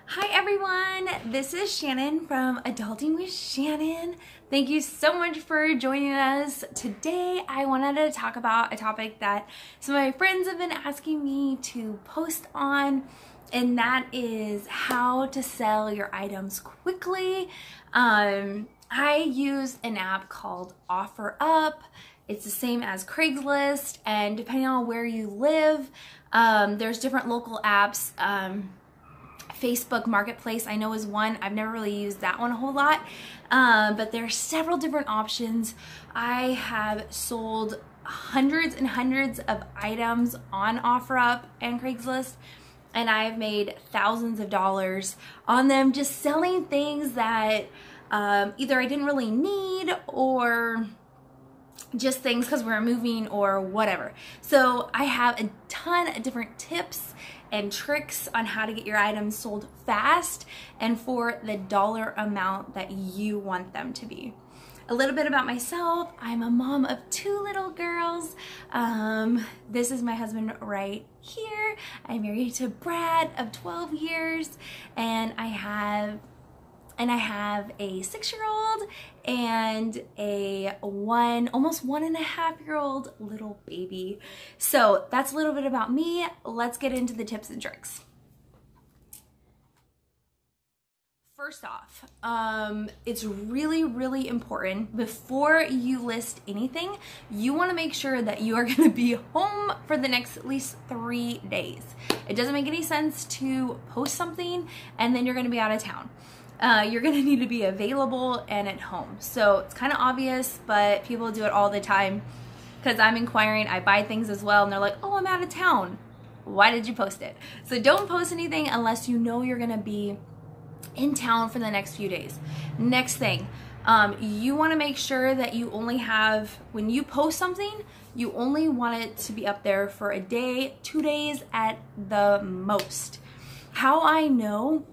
Hi everyone, this is Shannon from Adulting with Shannon. Thank you so much for joining us. Today I wanted to talk about a topic that some of my friends have been asking me to post on, and that is how to sell your items quickly. I use an app called OfferUp. It's the same as Craigslist, and depending on where you live, there's different local apps. Facebook Marketplace I know is one. I've never really used that one a whole lot, but there are several different options. I have sold hundreds and hundreds of items on OfferUp and Craigslist, and I've made thousands of dollars on them just selling things that either I didn't really need or just things because we're moving or whatever. So I have a ton of different tips and tricks on how to get your items sold fast and for the dollar amount that you want them to be. A little bit about myself. I'm a mom of 2 little girls. This is my husband right here. I'm married to Brad of 12 years, and I have a 6-year-old and a almost 1.5-year-old little baby. So that's a little bit about me. Let's get into the tips and tricks. First off, it's really, really important before you list anything, you want to make sure that you are going to be home for the next at least 3 days. It doesn't make any sense to post something and then you're going to be out of town. You're gonna need to be available and at home. So it's kind of obvious, but people do it all the time because I'm inquiring, I buy things as well, and they're like, oh, I'm out of town. Why did you post it? So don't post anything unless you know you're gonna be in town for the next few days. Next thing, you wanna make sure that you only have, when you post something, you only want it to be up there for a day, 2 days at the most. How I know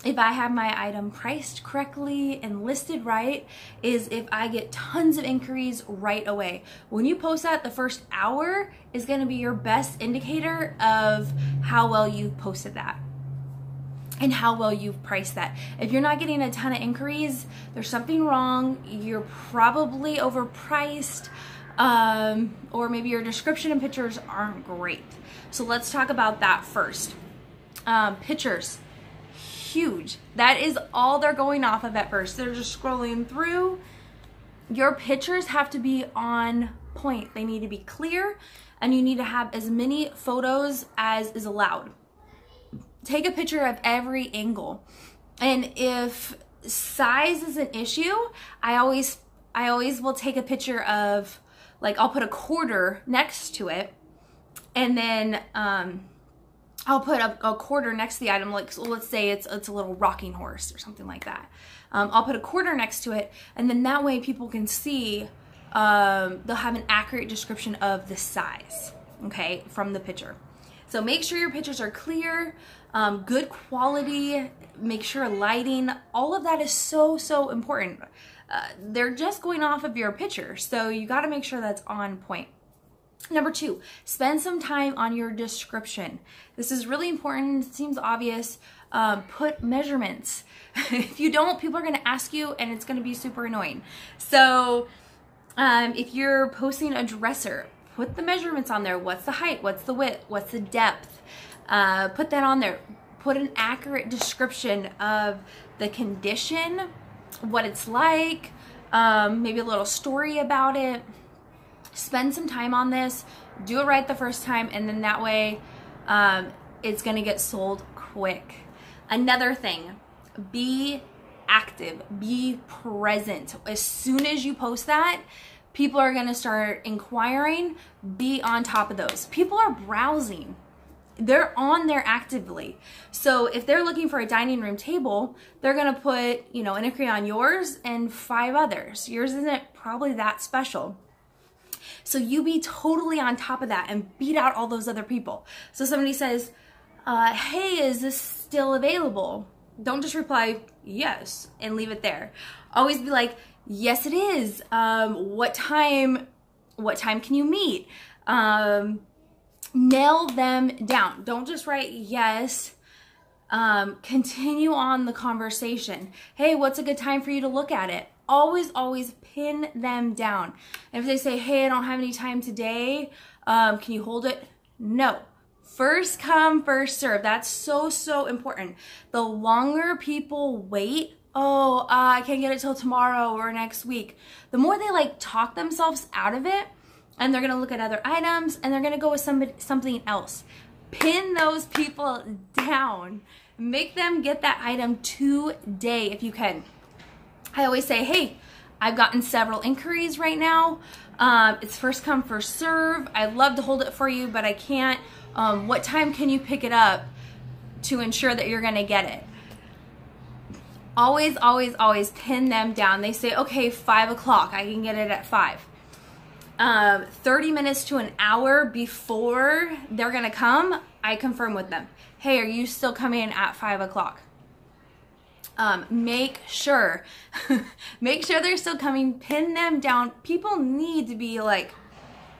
if I have my item priced correctly and listed right is if I get tons of inquiries right away. When you post that, the first hour is gonna be your best indicator of how well you've posted that and how well you've priced that. If you're not getting a ton of inquiries, there's something wrong. You're probably overpriced, or maybe your description and pictures aren't great. So let's talk about that first. Pictures. Huge. That is all they're going off of at first. They're just scrolling through. Your pictures have to be on point. They need to be clear, and you need to have as many photos as is allowed. Take a picture of every angle. And if size is an issue, I always will take a picture of, like, I'll put a quarter next to it, and then I'll put a quarter next to the item, like, so let's say it's a little rocking horse or something like that. I'll put a quarter next to it, and then that way people can see, they'll have an accurate description of the size, okay, from the picture. So make sure your pictures are clear, good quality, make sure lighting, all of that is so, so important. They're just going off of your picture, so you gotta make sure that's on point. Number 2, spend some time on your description. This is really important. It seems obvious. Put measurements. If you don't, people are going to ask you, and it's going to be super annoying. So if you're posting a dresser, put the measurements on there. What's the height? What's the width? What's the depth? Put that on there. Put an accurate description of the condition, what it's like, maybe a little story about it. Spend some time on this, do it right the first time, and then that way it's gonna get sold quick. Another thing, be active, be present. As soon as you post that, people are gonna start inquiring. Be on top of those. People are browsing. They're on there actively. So if they're looking for a dining room table, they're gonna put, you know, an inquiry on yours and 5 others. Yours isn't probably that special. So you be totally on top of that and beat out all those other people. So somebody says, hey, is this still available? Don't just reply yes and leave it there. Always be like, yes, it is. What time can you meet? Nail them down. Don't just write yes Continue on the conversation. Hey, what's a good time for you to look at it? Always, always pin them down. And if they say, hey, I don't have any time today, can you hold it? No. First come, first serve. That's so, so important. The longer people wait, I can't get it till tomorrow or next week, the more they like talk themselves out of it, and they're gonna look at other items and they're gonna go with something else. Pin those people down. Make them get that item today if you can. I always say, hey, I've gotten several inquiries right now. It's first come, first serve. I'd love to hold it for you, but I can't. What time can you pick it up to ensure that you're gonna get it? Always, always, always pin them down. They say, okay, 5 o'clock, I can get it at 5. 30 minutes to an hour before they're gonna come, I confirm with them. Hey, are you still coming at 5 o'clock? Make sure they're still coming. Pin them down. People need to be like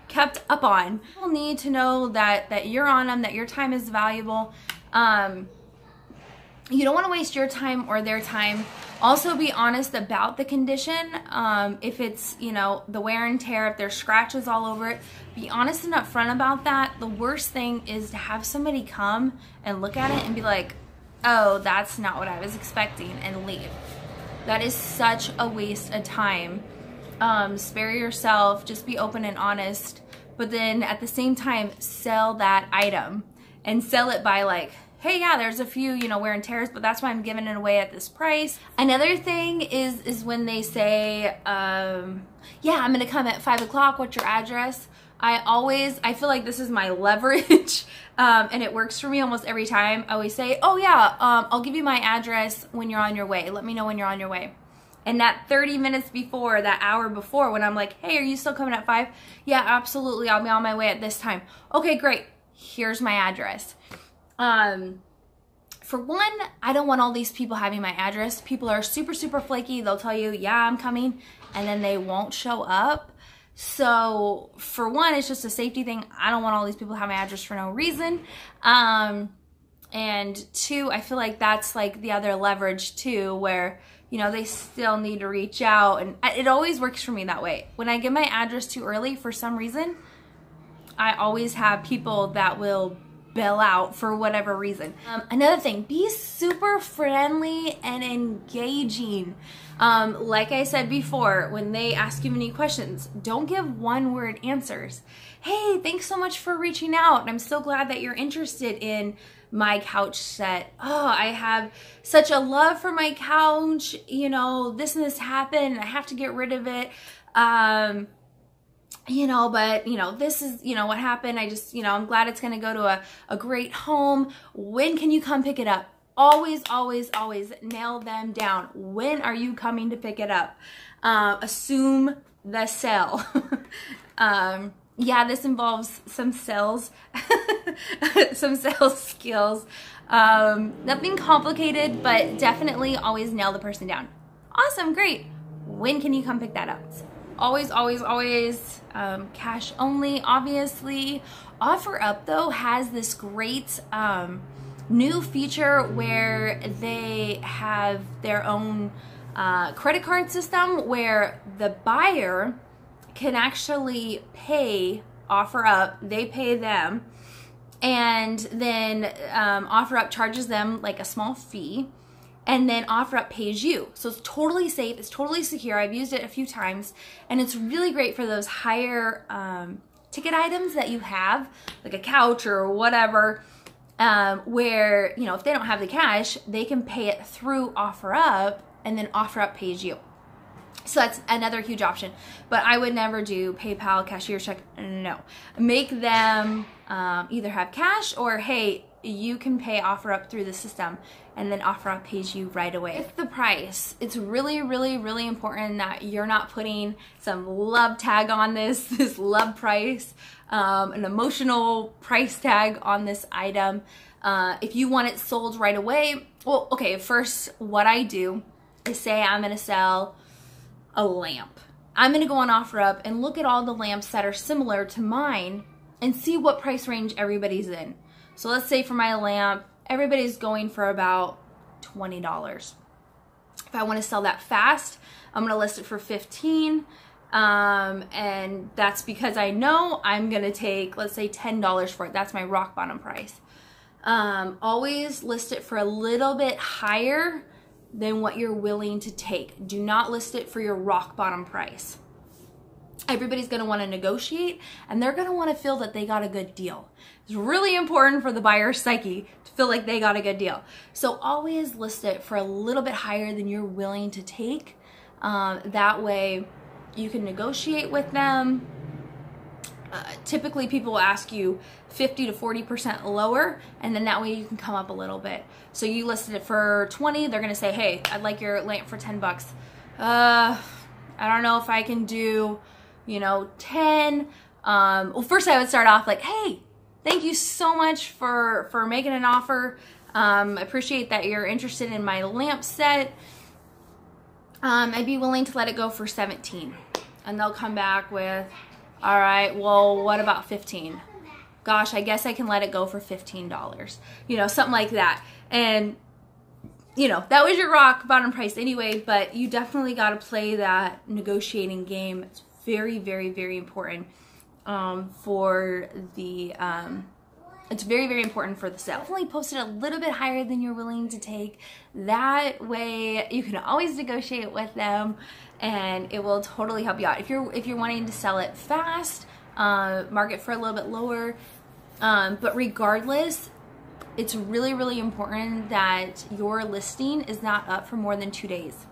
kept up on. People need to know that you're on them, that your time is valuable. You don't want to waste your time or their time. Also be honest about the condition. If it's, you know, the wear and tear, if there's scratches all over it, be honest and upfront about that. The worst thing is to have somebody come and look at it and be like, oh, that's not what I was expecting, and leave. That is such a waste of time. Spare yourself, just be open and honest, but then at the same time, sell that item and sell it by like, hey, yeah, there's a few, you know, wear and tears, but that's why I'm giving it away at this price. Another thing is when they say, yeah, I'm gonna come at 5 o'clock, what's your address? I feel like this is my leverage, and it works for me almost every time. I always say, oh yeah, I'll give you my address when you're on your way. Let me know when you're on your way. And that 30 minutes before, that hour before, when I'm like, hey, are you still coming at 5? Yeah, absolutely, I'll be on my way at this time. Okay, great, here's my address. For one, I don't want all these people having my address. People are super, super flaky. They'll tell you, yeah, I'm coming, and then they won't show up. So for one, it's just a safety thing. I don't want all these people to have my address for no reason. And two, I feel like that's like the other leverage too, where, you know, they still need to reach out, and it always works for me that way. When I give my address too early, for some reason, I always have people that will bail out for whatever reason. Another thing, be super friendly and engaging. Like I said before, when they ask you any questions, don't give one-word answers. Hey, thanks so much for reaching out. I'm so glad that you're interested in my couch set. Oh, I have such a love for my couch. You know, this and this happened, and I have to get rid of it. You know, but, you know, this is, you know, what happened. I just, you know, I'm glad it's going to go to a great home. When can you come pick it up? Always, always, always nail them down. When are you coming to pick it up? Assume the sell. Yeah, this involves some sales, some sales skills. Nothing complicated, but definitely always nail the person down. Awesome, great. When can you come pick that up? Always, always, always cash only, obviously. OfferUp, though, has this great new feature where they have their own credit card system where the buyer can actually pay OfferUp. They pay them, and then OfferUp charges them like a small fee, and then OfferUp pays you. So it's totally safe, it's totally secure. I've used it a few times, and it's really great for those higher ticket items that you have, like a couch or whatever, where, you know, if they don't have the cash, they can pay it through OfferUp, and then OfferUp pays you. So that's another huge option. But I would never do PayPal, cashier check, no. Make them either have cash or, hey, you can pay OfferUp through the system, and then OfferUp pays you right away. It's the price. It's really, really, really important that you're not putting some love tag on this love price, an emotional price tag on this item. If you want it sold right away, well, okay, first what I do is say I'm gonna sell a lamp. I'm gonna go on OfferUp and look at all the lamps that are similar to mine and see what price range everybody's in. So let's say for my lamp, everybody's going for about $20. If I want to sell that fast, I'm going to list it for 15. And that's because I know I'm going to take, let's say $10 for it. That's my rock bottom price. Always list it for a little bit higher than what you're willing to take. Do not list it for your rock bottom price. Everybody's going to want to negotiate, and they're going to want to feel that they got a good deal. It's really important for the buyer's psyche to feel like they got a good deal. So always list it for a little bit higher than you're willing to take. That way you can negotiate with them. Typically people will ask you 50 to 40% lower, and then that way you can come up a little bit. So you listed it for 20, they're gonna say, hey, I'd like your lamp for 10 bucks. I don't know if I can do, 10. Well, first I would start off like, hey, thank you so much for making an offer. I appreciate that you're interested in my lamp set. I'd be willing to let it go for 17. And they'll come back with, all right, well, what about 15? Gosh, I guess I can let it go for $15. Something like that. And, that was your rock bottom price anyway, but you definitely got to play that negotiating game. It's very, very, very important for the, it's very, very important for the sale. Definitely post it a little bit higher than you're willing to take. That way you can always negotiate with them, and it will totally help you out. If you're wanting to sell it fast, mark it for a little bit lower. But regardless, it's really, really important that your listing is not up for more than 2 days.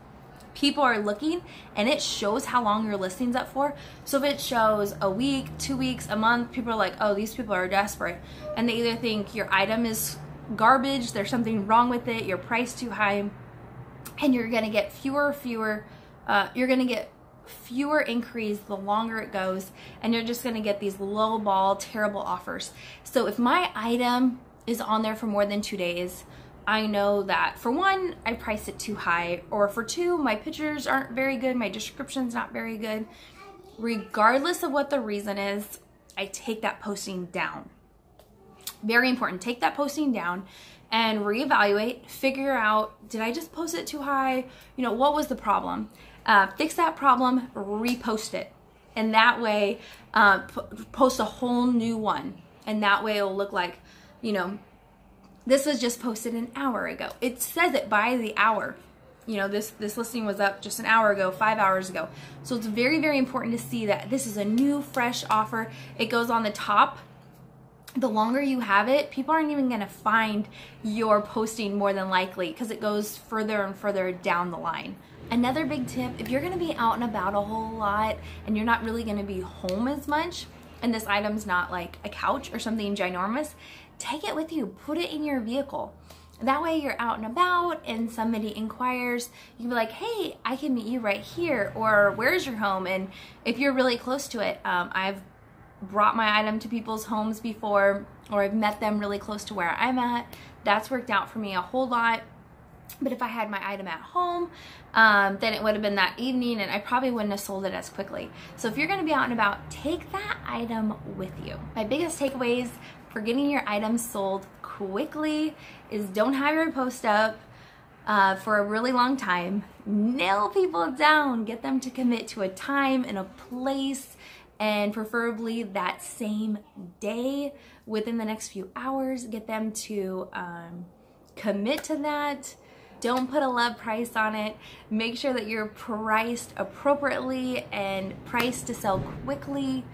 People are looking, and it shows how long your listing's up for. So if it shows a week, 2 weeks, a month, people are like, oh, these people are desperate. And they either think your item is garbage, there's something wrong with it, your price too high, and you're gonna get fewer inquiries the longer it goes, and you're just gonna get these low ball, terrible offers. So if my item is on there for more than 2 days, I know that for one, I price it too high, or for two, my pictures aren't very good, my description's not very good. Regardless of what the reason is, I take that posting down. Very important, take that posting down and reevaluate, figure out, did I just post it too high? What was the problem? Fix that problem, repost it. And that way, post a whole new one. And that way it'll look like, this was just posted an hour ago. It says it by the hour. This listing was up just an hour ago, 5 hours ago. So it's very, very important to see that this is a new, fresh offer. It goes on the top. The longer you have it, people aren't even gonna find your posting more than likely, because it goes further and further down the line. Another big tip, if you're gonna be out and about a whole lot and you're not really gonna be home as much, and this item's not like a couch or something ginormous, take it with you, put it in your vehicle. That way you're out and about and somebody inquires, you can be like, hey, I can meet you right here, or where's your home? And if you're really close to it, I've brought my item to people's homes before, or I've met them really close to where I'm at. That's worked out for me a whole lot. But if I had my item at home, then it would have been that evening, and I probably wouldn't have sold it as quickly. So if you're gonna be out and about, take that item with you. My biggest takeaways for getting your items sold quickly is don't have your post up for a really long time. Nail people down, get them to commit to a time and a place, and preferably that same day, within the next few hours. Get them to commit to that. Don't put a love price on it. Make sure that you're priced appropriately and priced to sell quickly.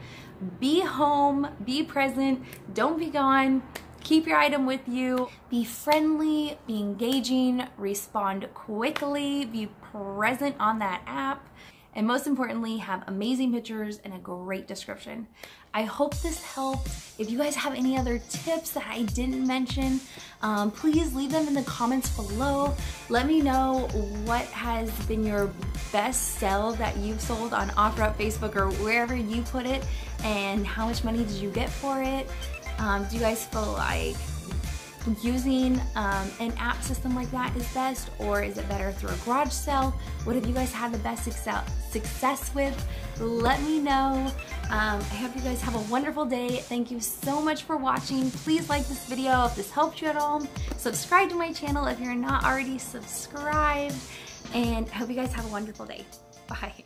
Be home, be present, don't be gone. Keep your item with you. Be friendly, be engaging, respond quickly, be present on that app, and most importantly, have amazing pictures and a great description. I hope this helped. If you guys have any other tips that I didn't mention, please leave them in the comments below. Let me know what has been your best sell that you've sold on OfferUp, Facebook, or wherever you put it, and how much money did you get for it? Do you guys feel like using an app system like that is best, or is it better through a garage sale? What have you guys had the best success with? Let me know. I hope you guys have a wonderful day. Thank you so much for watching. Please like this video if this helped you at all. Subscribe to my channel if you're not already subscribed, and I hope you guys have a wonderful day. Bye.